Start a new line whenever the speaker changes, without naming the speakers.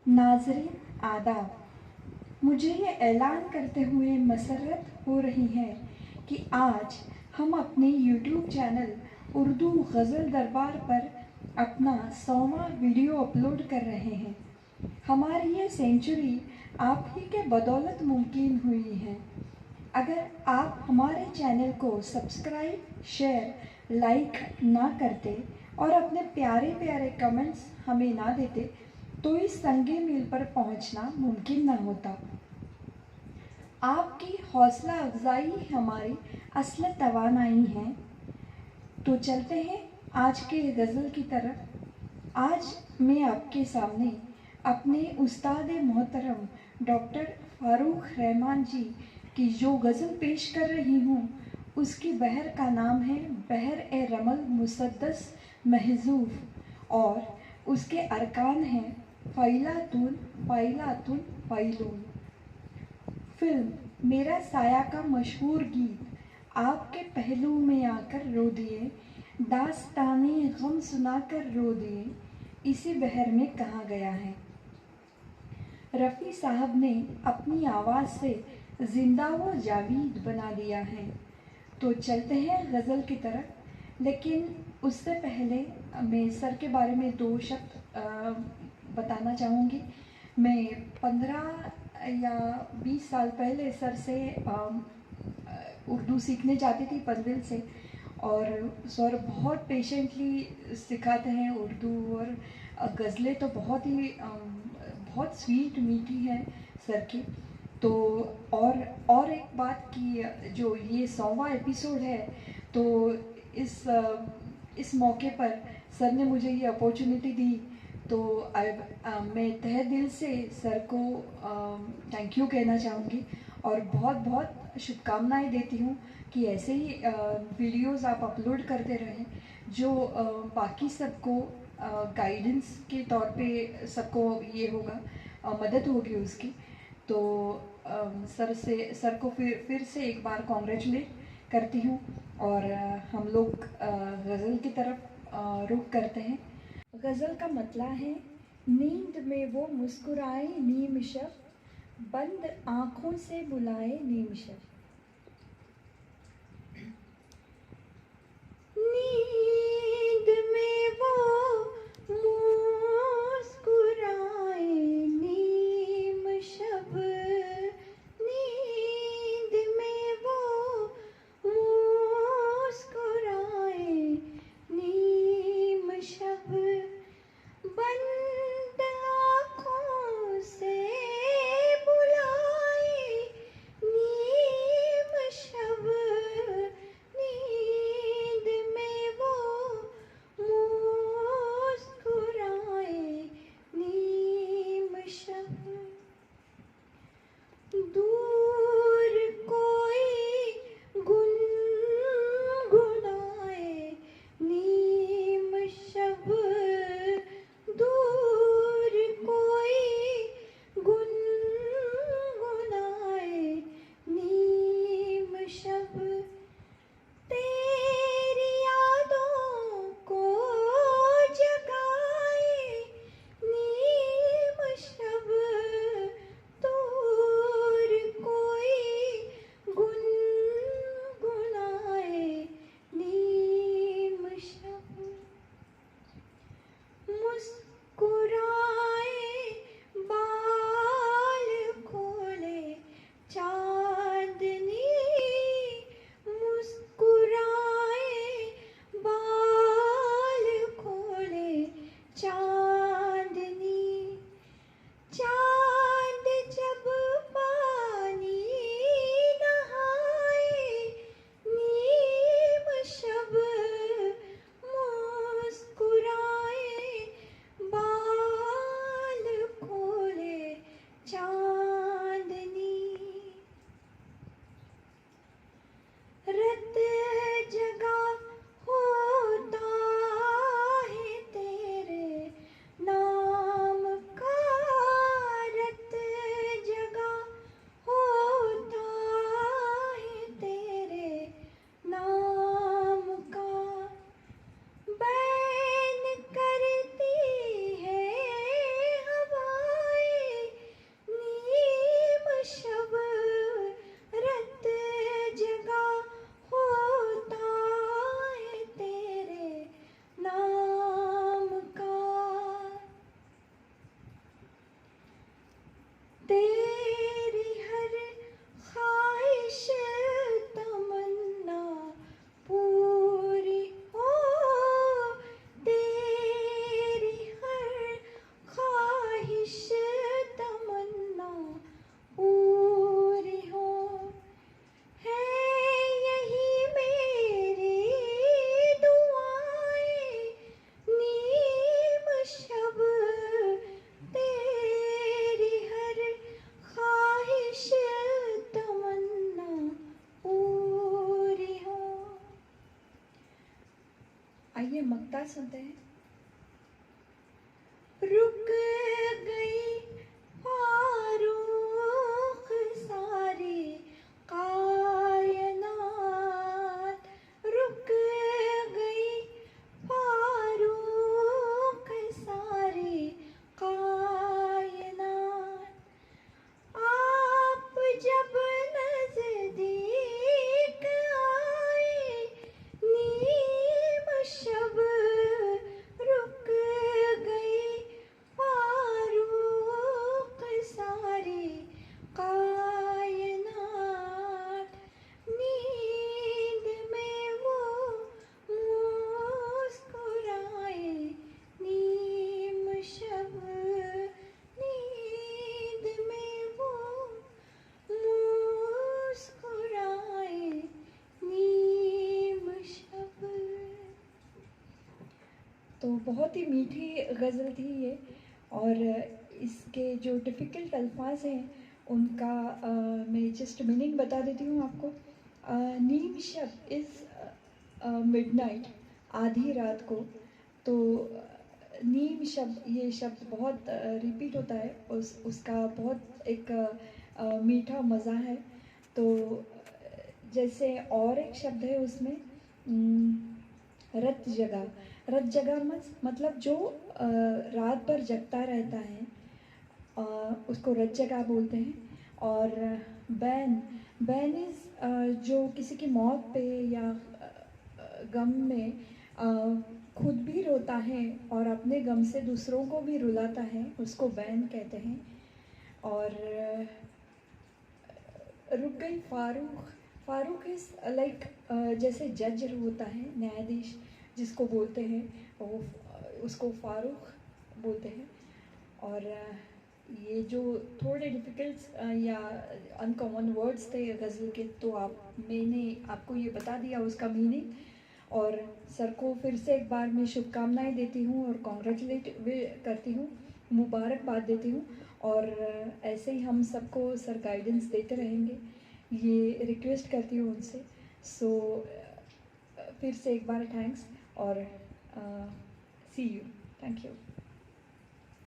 नाज़रीन आदाब, मुझे ये ऐलान करते हुए मसर्रत हो रही है कि आज हम अपने यूट्यूब चैनल उर्दू गज़ल दरबार पर अपना 100वां वीडियो अपलोड कर रहे हैं। हमारी ये सेंचुरी आप ही के बदौलत मुमकिन हुई है। अगर आप हमारे चैनल को सब्सक्राइब, शेयर, लाइक ना करते और अपने प्यारे प्यारे कमेंट्स हमें ना देते तो इस संगे मील पर पहुंचना मुमकिन ना होता। आपकी हौसला अफजाई हमारी असल तवानाई है। तो चलते हैं आज के गज़ल की तरफ। आज मैं आपके सामने अपने उस्ताद मोहतरम डॉक्टर फ़ारूक रहमान जी की जो गज़ल पेश कर रही हूँ उसकी बहर का नाम है बहर ए रमल मुसद्दस महजूफ और उसके अरकान हैं फ़ैलातुन फ़ैलातुन फ़ैलून। फिल्म मेरा साया का मशहूर गीत आपके पहलू में आकर रो दिए, दास्ताने गम सुनाकर रो दिए, इसी बहर में कहा गया है। रफ़ी साहब ने अपनी आवाज़ से जिंदा व जावीद बना दिया है। तो चलते हैं गज़ल की तरफ, लेकिन उससे पहले मैं सर के बारे में 2 शब्द बताना चाहूँगी। मैं 15 या 20 साल पहले सर से उर्दू सीखने जाती थी पनवेल से, और सर बहुत पेशेंटली सिखाते हैं उर्दू, और गज़लें तो बहुत स्वीट मीठी हैं सर की। तो और एक बात कि जो ये 100वां एपिसोड है, तो इस मौके पर सर ने मुझे ये अपॉर्चुनिटी दी, तो मैं तहे दिल से सर को थैंक यू कहना चाहूँगी और बहुत बहुत शुभकामनाएं देती हूँ कि ऐसे ही वीडियोस आप अपलोड करते रहें जो बाकी सबको गाइडेंस के तौर पे सबको ये होगा, मदद होगी उसकी। तो सर को फिर से एक बार कॉन्ग्रेचुलेट करती हूँ और हम लोग गज़ल की तरफ रुख करते हैं। गज़ल का मतला है, नींद में वो मुस्कुराए नीम शब, बंद आँखों से बुलाए नीम शब। नींद में वो मुस्कुराए नीम शब, नींद में वो मुस्कुराए नीम शब, बंद आँखों से बुलाए नीम सुनते हैं। रुक गई फारूक सारी कायनात, रुक गई फारूक सारी कायनात। आप जब नज़दीक आए नीम शब, रुक गई फारूक सारी कायनात। नींद में वो मुस्कुराए नीम शब, नींद में वो मुस्कुराए नीम शब। तो बहुत ही मीठी गज़ल थी ये, और इसके जो डिफ़िकल्ट अल्फाज हैं उनका मैं जस्ट मीनिंग बता देती हूँ आपको। नीम शब इज़ मिडनाइट, आधी रात को। तो नीम शब्द, ये शब्द बहुत रिपीट होता है, उसका बहुत एक मीठा मज़ा है। तो जैसे और एक शब्द है उसमें रत जगा। रत जगा मतलब जो रात भर जगता रहता है, उसको रत जगा बोलते हैं। और बैन इज़ जो किसी की मौत पे या गम में खुद भी रोता है और अपने गम से दूसरों को भी रुलाता है, उसको बैन कहते हैं। और रुक गई फारूक इज़ लाइक जैसे जज होता है, न्यायाधीश जिसको बोलते हैं, वो उसको फारूक बोलते हैं। और ये जो थोड़े डिफ़िकल्ट या अनकॉमन वर्ड्स थे गज़ल के, तो मैंने आपको ये बता दिया उसका मीनिंग। और सर को फिर से एक बार मैं शुभकामनाएं देती हूँ और कॉन्ग्रेचुलेट भी करती हूँ, मुबारकबाद देती हूँ। और ऐसे ही हम सबको सर गाइडेंस देते रहेंगे, ये रिक्वेस्ट करती हूँ उनसे। सो फिर से एक बार थैंक्स और सी यू, थैंक यू।